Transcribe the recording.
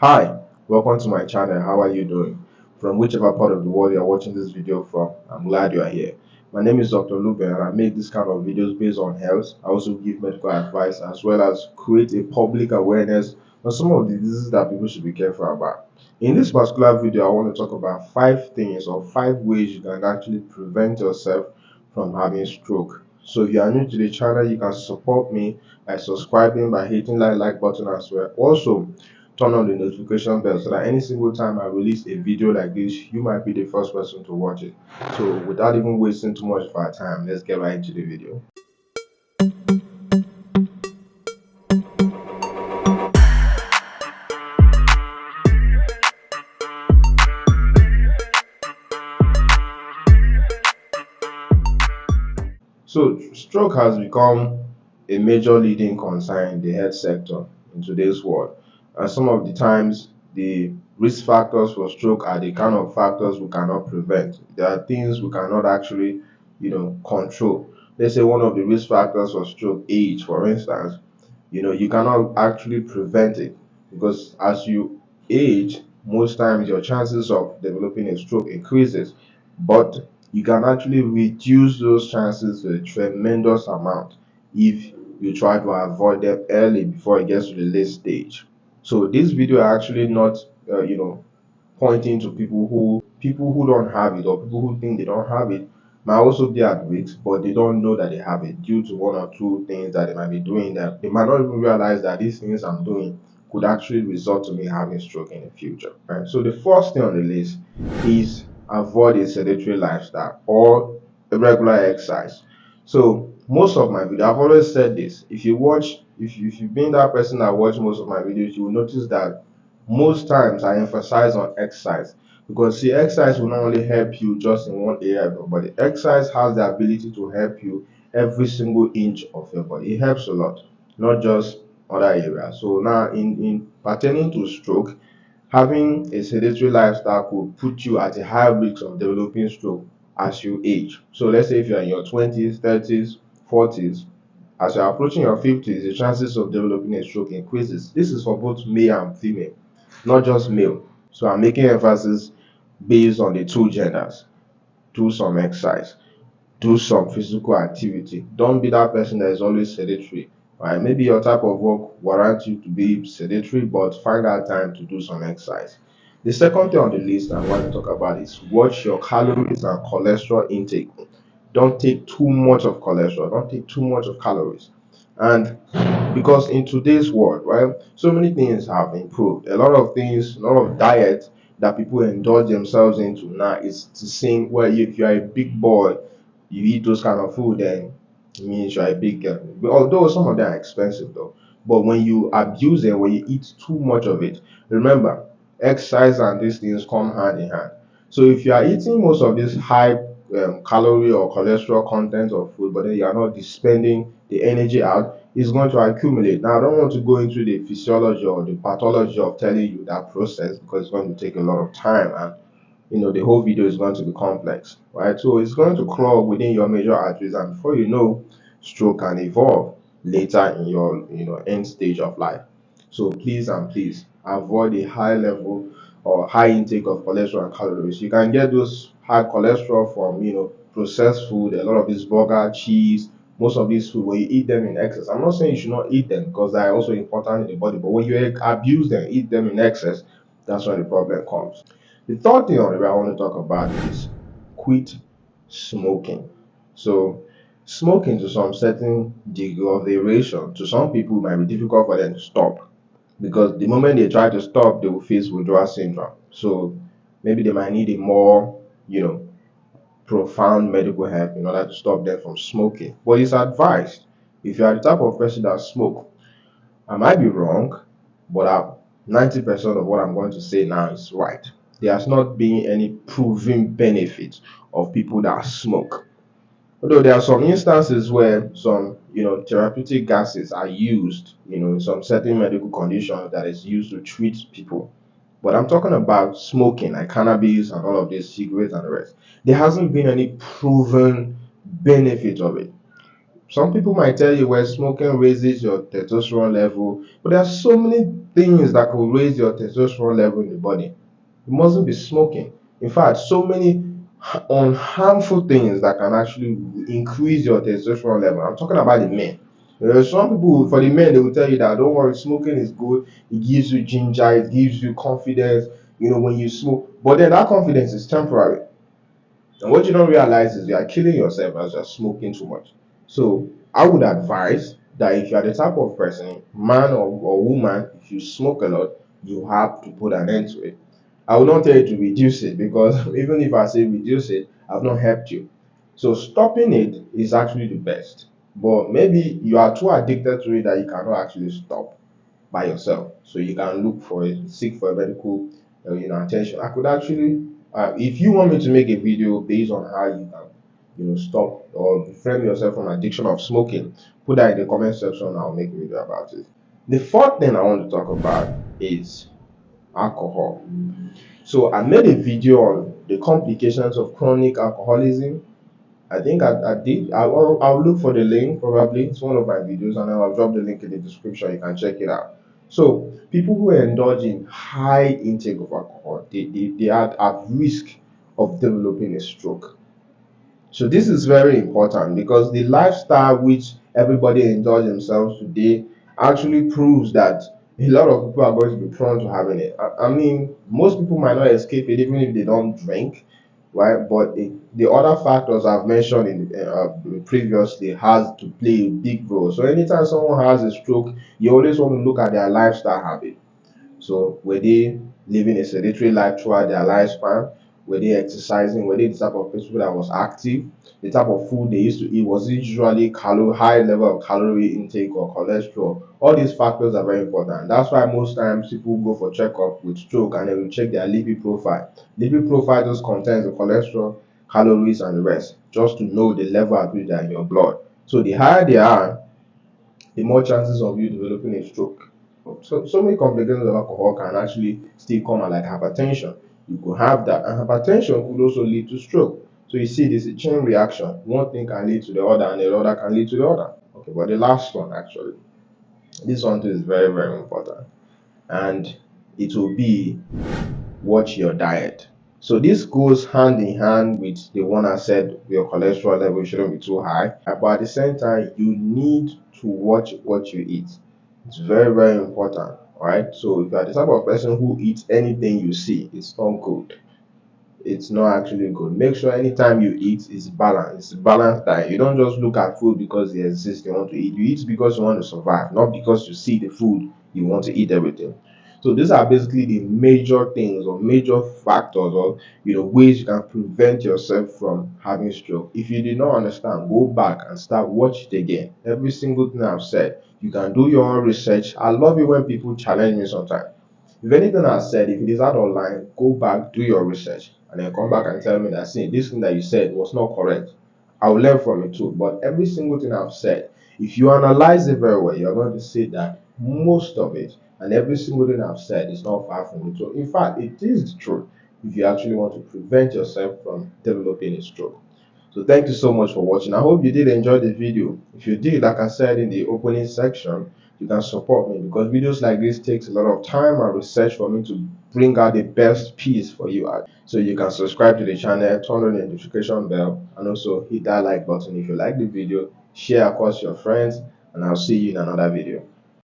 Hi, welcome to my channel. How are you doing? From whichever part of the world you're watching this video from, I'm glad you are here. My name is Dr. Luben and I make this kind of videos based on health. I also give medical advice as well as create a public awareness on some of the diseases that people should be careful about. In this particular video, I want to talk about 5 things or 5 ways you can actually prevent yourself from having stroke. So if you are new to the channel, you can support me by subscribing, by hitting that like button as well. Also, turn on the notification bell so that any single time I release a video like this, you might be the first person to watch it. So without even wasting too much of our time, let's get right into the video. So stroke has become a major leading concern in the health sector in today's world. And some of the times the risk factors for stroke are the kind of factors we cannot prevent. There are things we cannot actually, control. Let's say one of the risk factors for stroke, age, for instance, you cannot actually prevent it because as you age, most times your chances of developing a stroke increases, but you can actually reduce those chances to a tremendous amount if you try to avoid them early before it gets to the late stage. So this video are actually not pointing to people who don't have it, or people who think they don't have it might also be at risk, but they don't know that they have it due to one or two things that they might be doing that they might not even realize that these things I'm doing could actually result to me having stroke in the future. Right. So the first thing on the list is avoid a sedentary lifestyle or irregular exercise. So most of my videos, I've always said this. If you've been that person that watch most of my videos, you will notice that most times I emphasize on exercise because see, exercise will not only help you just in one area of your body. Exercise has the ability to help you every single inch of your body. It helps a lot, not just other areas. So now, in pertaining to stroke, having a sedentary lifestyle could put you at a higher risk of developing stroke as you age. So let's say if you're in your 20s, 30s, 40s, as you're approaching your 50s, the chances of developing a stroke increases. This is for both male and female, not just male. So I'm making emphasis based on the two genders. Do some exercise, do some physical activity. Don't be that person that is always sedentary. Right? Maybe your type of work warrants you to be sedentary, but find out time to do some exercise. The second thing on the list I want to talk about is watch your calories and cholesterol intake. Don't take too much of cholesterol, don't take too much of calories. And because in today's world, right, so many things have improved. A lot of things, a lot of diet that people indulge themselves into now is the same. Where if you are a big boy, you eat those kind of food, then it means you are a big girl. Although some of them are expensive though, but when you abuse it, when you eat too much of it, remember, exercise and these things come hand in hand. So if you are eating most of this high calorie or cholesterol content of food, but then you are not spending the energy out, it's going to accumulate. Now, I don't want to go into the physiology or the pathology of telling you that process because it's going to take a lot of time, and the whole video is going to be complex, right? So it's going to clog within your major arteries, and before you know, stroke can evolve later in your end stage of life. So please and please avoid a high level or high intake of cholesterol and calories. You can get those high cholesterol from processed food, a lot of this burger, cheese, most of these food when you eat them in excess. I'm not saying you should not eat them because they are also important in the body, but when you abuse them, eat them in excess, that's when the problem comes. The third thing on the I want to talk about is quit smoking. So smoking to some certain degree of variation, to some people it might be difficult for them to stop because the moment they try to stop, they will face withdrawal syndrome. So maybe they might need a more, profound medical help in order to stop them from smoking. But it's advised if you are the type of person that smoke. I might be wrong, but 90% of what I'm going to say now is right. There has not been any proven benefit of people that smoke. Although there are some instances where some, therapeutic gases are used, in some certain medical conditions that is used to treat people. But I'm talking about smoking, like cannabis and all of these cigarettes and the rest. There hasn't been any proven benefit of it. Some people might tell you, well, smoking raises your testosterone level, but there are so many things that could raise your testosterone level in the body. You mustn't be smoking. In fact, so many unharmful things that can actually increase your testosterone level. I'm talking about the men. Some people, for the men, they will tell you that don't worry, smoking is good. It gives you ginger, it gives you confidence. When you smoke, but then that confidence is temporary. And what you don't realize is you are killing yourself as you're smoking too much. So I would advise that if you are the type of person, man or woman, if you smoke a lot, you have to put an end to it. I will not tell you to reduce it, because even if I say reduce it, I've not helped you. So stopping it is actually the best. But maybe you are too addicted to it that you cannot actually stop by yourself. So you can look for it, seek for a medical attention. I could actually, if you want me to make a video based on how you can stop or refrain yourself from addiction of smoking, put that in the comment section. I'll make a video about it. The fourth thing I want to talk about is alcohol. So I made a video on the complications of chronic alcoholism. I think I did. I'll look for the link, probably. It's one of my videos, and I'll drop the link in the description. You can check it out. So people who indulge in high intake of alcohol, they are at risk of developing a stroke. So this is very important, because the lifestyle which everybody enjoys themselves today actually proves that a lot of people are going to be prone to having it. I mean, most people might not escape it even if they don't drink, right? But the other factors I've mentioned previously has to play a big role. So anytime someone has a stroke, you always want to look at their lifestyle habit. So were they living a sedentary life throughout their lifespan? Were they exercising? Were they the type of people that was active? The type of food they used to eat, was it usually high level of calorie intake or cholesterol? All these factors are very important. That's why most times people go for checkup with stroke and they will check their lipid profile. Lipid profile just contains the cholesterol, calories, and the rest, just to know the level at which they are in your blood. So the higher they are, the more chances of you developing a stroke. So many complications of alcohol can actually still come out, like hypertension. You could have that, and hypertension could also lead to stroke. So you see, this is a chain reaction. One thing can lead to the other, and the other can lead to the other. Okay, but the last one, actually, this one too is very, very important, and it will be watch your diet. So this goes hand in hand with the one I said your cholesterol level shouldn't be too high, but at the same time, you need to watch what you eat. It's very, very important. All right. So if you are the type of person who eats anything you see, it's not good. It's not actually good. Make sure anytime you eat is balanced. It's a balanced diet. You don't just look at food because it exists, you want to eat. You eat because you want to survive, not because you see the food, you want to eat everything. So these are basically the major things or major factors or ways you can prevent yourself from having stroke. If you did not understand, go back and start watch it again. Every single thing I've said, you can do your own research. I love it when people challenge me sometimes. If anything I said, if it is out online, go back, do your research, and then come back and tell me that, see, this thing that you said was not correct. I will learn from it too. But every single thing I've said, if you analyze it very well, you're going to see that most of it and every single thing I've said is not far from the truth. In fact, it is the truth if you actually want to prevent yourself from developing a stroke. So thank you so much for watching. I hope you did enjoy the video. If you did, like I said in the opening section, you can support me, because videos like this takes a lot of time and research for me to bring out the best piece for you. So you can subscribe to the channel, turn on the notification bell, and also hit that like button if you like the video, share across your friends, and I'll see you in another video.